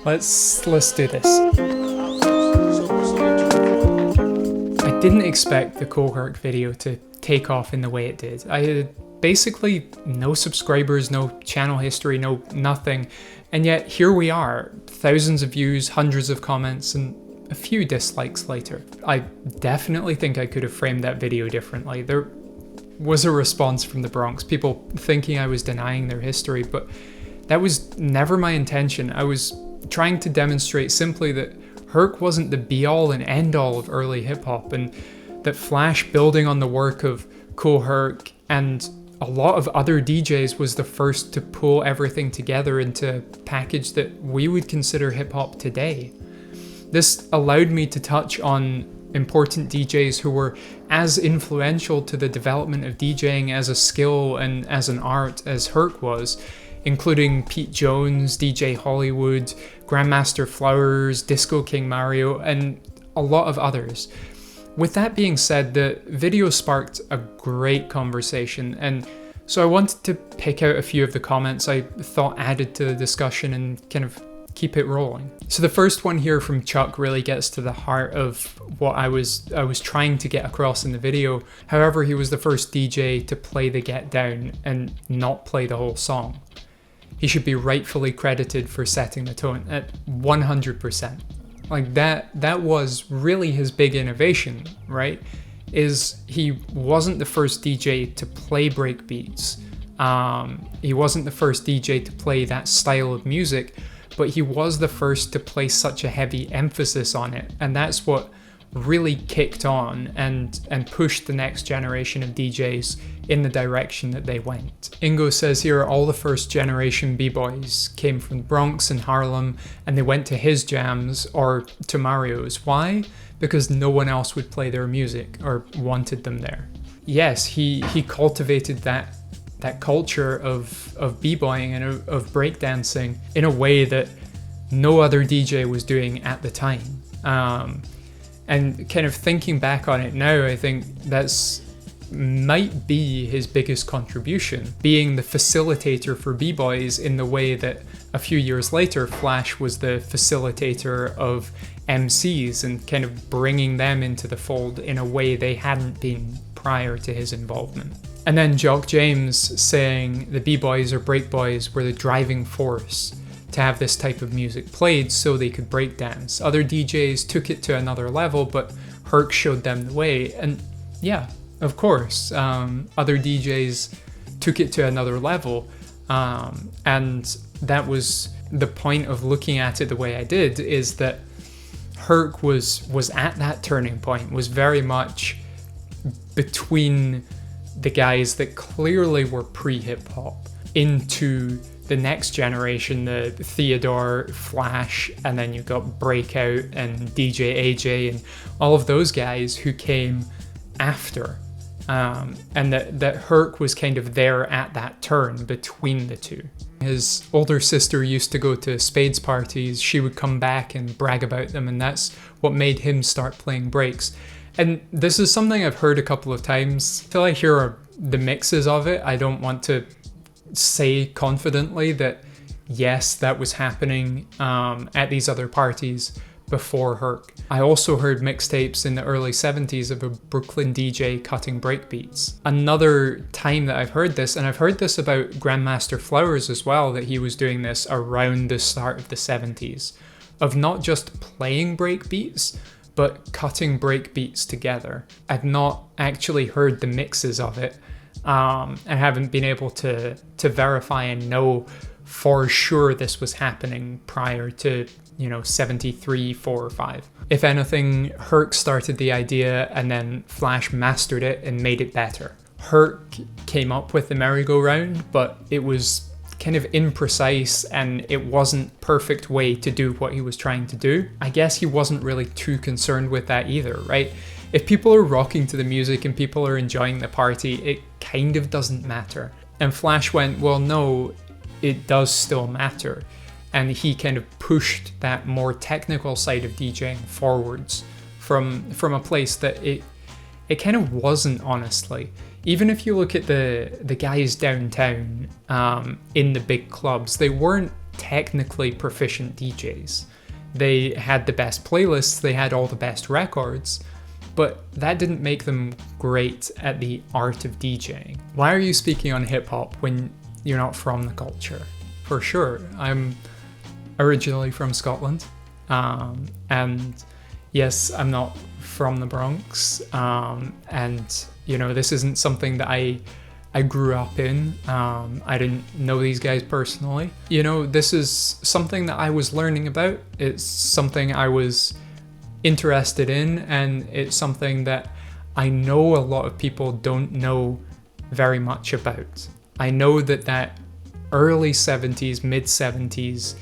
Let's do this. I didn't expect the Kool Herc video to take off in the way it did. I had basically no subscribers, no channel history, no nothing, and yet here we are, thousands of views, hundreds of comments, and a few dislikes later. I definitely think I could have framed that video differently. There was a response from the Bronx, people thinking I was denying their history, but that was never my intention. I was trying to demonstrate simply that Herc wasn't the be-all and end-all of early hip-hop, and that Flash building on the work of Kool Herc and a lot of other DJs was the first to pull everything together into a package that we would consider hip-hop today. This allowed me to touch on important DJs who were as influential to the development of DJing as a skill and as an art as Herc was, including Pete Jones, DJ Hollywood, Grandmaster Flowers, Disco King Mario, and a lot of others. With that being said, the video sparked a great conversation, and so I wanted to pick out a few of the comments I thought added to the discussion and kind of keep it rolling. So the first one here from Chuck really gets to the heart of what I was trying to get across in the video. However, he was the first DJ to play the Get Down and not play the whole song. He should be rightfully credited for setting the tone at 100%. Like that was really his big innovation, right? Is he wasn't the first DJ to play breakbeats. He wasn't the first DJ to play that style of music, but he was the first to place such a heavy emphasis on it. And that's what really kicked on and pushed the next generation of DJs in the direction that they went. Ingo says here all the first generation b-boys came from the Bronx and Harlem, and they went to his jams or to Mario's. Why? Because no one else would play their music or wanted them there. Yes, he cultivated that culture of b-boying and of breakdancing in a way that no other DJ was doing at the time. And kind of thinking back on it now, I think that's might be his biggest contribution, being the facilitator for b-boys in the way that a few years later Flash was the facilitator of MCs and kind of bringing them into the fold in a way they hadn't been prior to his involvement. And then Jock James saying the b-boys or breakboys were the driving force to have this type of music played so they could breakdance. Other DJs took it to another level, but Herc showed them the way. And yeah, of course, other DJs took it to another level. And that was the point of looking at it the way I did, is that Herc was at that turning point, was very much between the guys that clearly were pre-hip-hop into the next generation, the Theodore, Flash, and then you've got Breakout and DJ AJ and all of those guys who came after. And that Herc was kind of there at that turn between the two. His older sister used to go to Spades parties. She would come back and brag about them, and that's what made him start playing breaks. And this is something I've heard a couple of times. Till I hear the mixes of it, I don't want to say confidently that yes, that was happening at these other parties before Herc. I also heard mixtapes in the early 70s of a Brooklyn DJ cutting breakbeats. Another time that I've heard this, and I've heard this about Grandmaster Flowers as well, that he was doing this around the start of the 70s, of not just playing breakbeats, but cutting breakbeats together. I've not actually heard the mixes of it. I haven't been able to verify and know for sure this was happening prior to, 73, 4, or 5. If anything, Herc started the idea and then Flash mastered it and made it better. Herc came up with the merry-go-round, but it was kind of imprecise and it wasn't perfect way to do what he was trying to do. I guess he wasn't really too concerned with that either, right? If people are rocking to the music and people are enjoying the party, it kind of doesn't matter. And Flash went, well, no, it does still matter. And he kind of pushed that more technical side of DJing forwards from a place that it kind of wasn't, honestly. Even if you look at the guys downtown in the big clubs, they weren't technically proficient DJs. They had the best playlists, they had all the best records, but that didn't make them great at the art of DJing. Why are you speaking on hip hop when you're not from the culture? For sure, I'm originally from Scotland, and yes, I'm not from the Bronx, and you know, this isn't something that I grew up in. I didn't know these guys personally. You know, this is something that I was learning about. It's something I was interested in, and it's something that I know a lot of people don't know very much about. I know that early 70s, mid 70s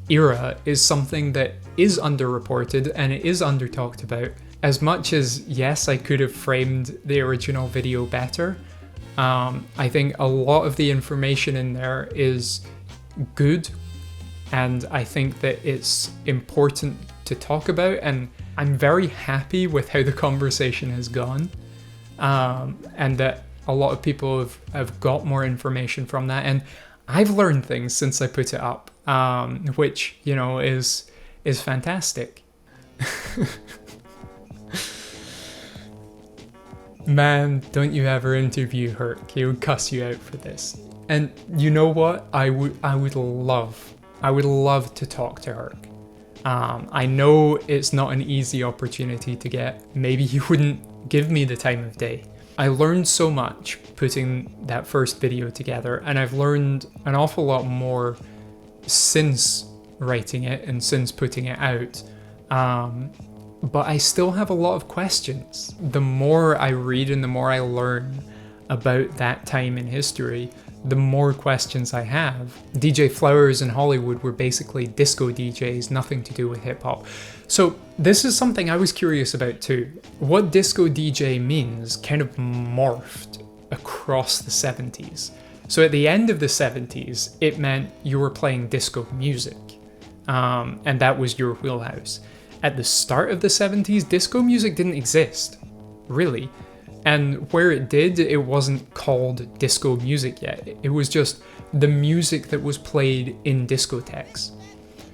era is something that is underreported and it is under talked about. As much as, yes, I could have framed the original video better, I think a lot of the information in there is good, and I think that it's important to talk about, and I'm very happy with how the conversation has gone, and that a lot of people have got more information from that, and I've learned things since I put it up, which, you know, is fantastic. Man, don't you ever interview Herc, he would cuss you out for this. And you know what? I would love to talk to Herc. I know it's not an easy opportunity to get. Maybe he wouldn't give me the time of day. I learned so much putting that first video together, and I've learned an awful lot more since writing it and since putting it out. But I still have a lot of questions. The more I read and the more I learn about that time in history, the more questions I have. DJ Flowers in Hollywood were basically disco DJs, nothing to do with hip hop. So this is something I was curious about too. What disco DJ means kind of morphed across the 70s. So at the end of the 70s, it meant you were playing disco music, and that was your wheelhouse. At the start of the 70s, disco music didn't exist, really. And where it did, it wasn't called disco music yet. It was just the music that was played in discotheques.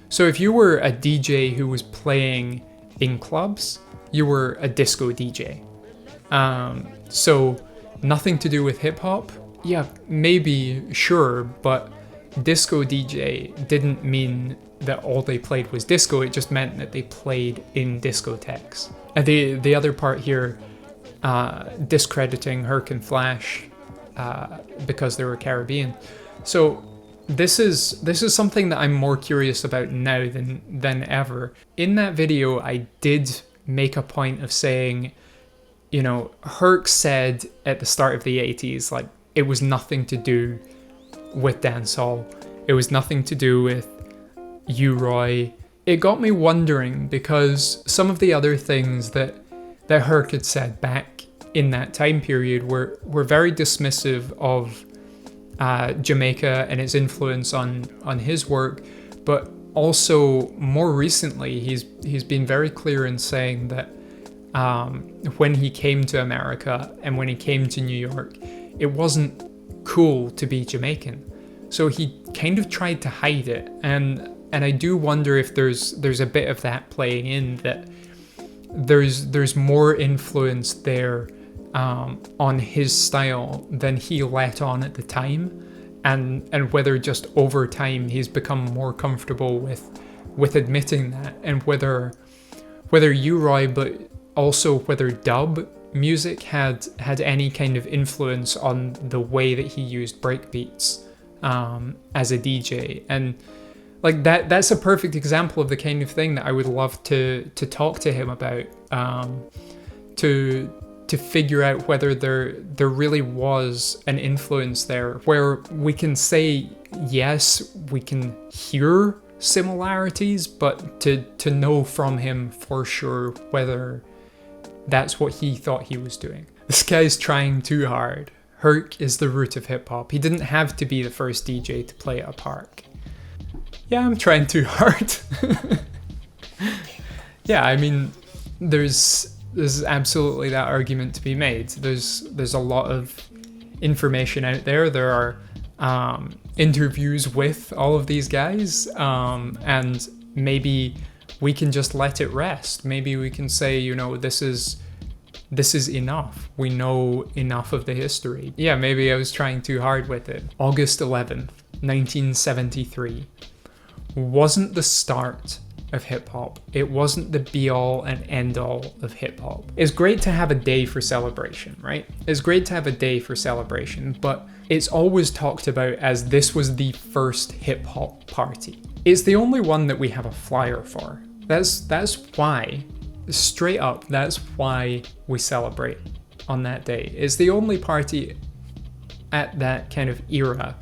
So if you were a DJ who was playing in clubs, you were a disco DJ. So nothing to do with hip hop? Yeah, maybe, sure, but disco DJ didn't mean that all they played was disco, it just meant that they played in discotheques. And the other part here, discrediting Herc and Flash because they were Caribbean. So this is something that I'm more curious about now than ever. In that video, I did make a point of saying, you know, Herc said at the start of the 80s, like, it was nothing to do with dancehall. It was nothing to do with U-Roy. It got me wondering, because some of the other things that Herc had said back in that time period were very dismissive of Jamaica and its influence on his work, but also more recently he's been very clear in saying that when he came to America and when he came to New York, it wasn't cool to be Jamaican. So he kind of tried to hide it, and I do wonder if there's a bit of that playing in, that there's more influence there on his style than he let on at the time, and whether just over time he's become more comfortable with admitting that, and whether U-Roy, but also whether dub music had any kind of influence on the way that he used breakbeats as a DJ. And like that's a perfect example of the kind of thing that I would love to talk to him about, to figure out whether there really was an influence there, where we can say, yes, we can hear similarities, but to know from him for sure whether that's what he thought he was doing. This guy's trying too hard. Herc is the root of hip hop. He didn't have to be the first DJ to play at a park. Yeah, I'm trying too hard. Yeah, I mean, there's absolutely that argument to be made. There's a lot of information out there. There are interviews with all of these guys, and maybe we can just let it rest. Maybe we can say, you know, this is enough. We know enough of the history. Yeah, maybe I was trying too hard with it. August 11th, 1973 wasn't the start of hip-hop. It wasn't the be-all and end-all of hip-hop. It's great to have a day for celebration, right? It's great to have a day for celebration, but it's always talked about as this was the first hip-hop party. It's the only one that we have a flyer for. That's why, straight up, that's why we celebrate on that day. It's the only party at that kind of era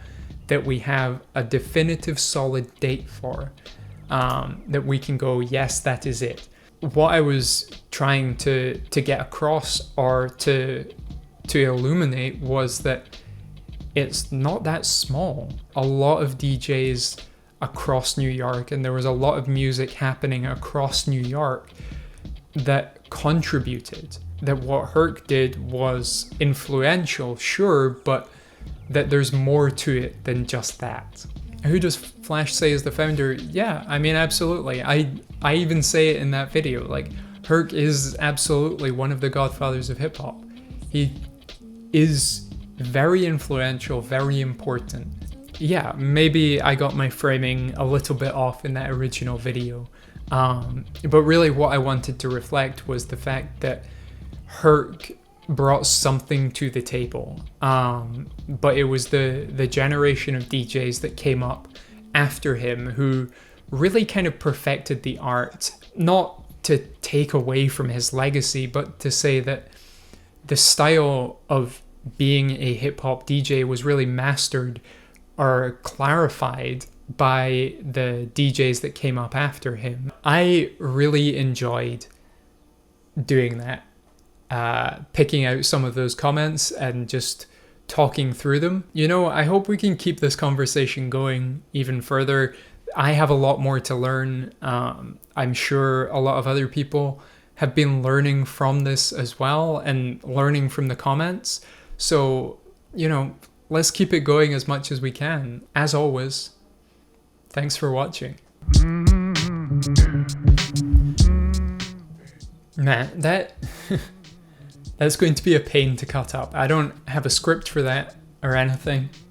that we have a definitive solid date for. That we can go, yes, that is it. What I was trying to get across or to illuminate was that it's not that small. A lot of DJs across New York, and there was a lot of music happening across New York that contributed. That what Herc did was influential, sure, but that there's more to it than just that. Who does Flash say is the founder? Yeah, I mean, absolutely. I even say it in that video. Like, Herc is absolutely one of the godfathers of hip hop. He is very influential, very important. Yeah, maybe I got my framing a little bit off in that original video. But really what I wanted to reflect was the fact that Herc brought something to the table, but it was the generation of DJs that came up after him who really kind of perfected the art, not to take away from his legacy, but to say that the style of being a hip-hop DJ was really mastered or clarified by the DJs that came up after him. I really enjoyed doing that. Picking out some of those comments and just talking through them. You know, I hope we can keep this conversation going even further. I have a lot more to learn. I'm sure a lot of other people have been learning from this as well and learning from the comments. So, you know, let's keep it going as much as we can. As always, thanks for watching. Man, that's going to be a pain to cut up. I don't have a script for that or anything.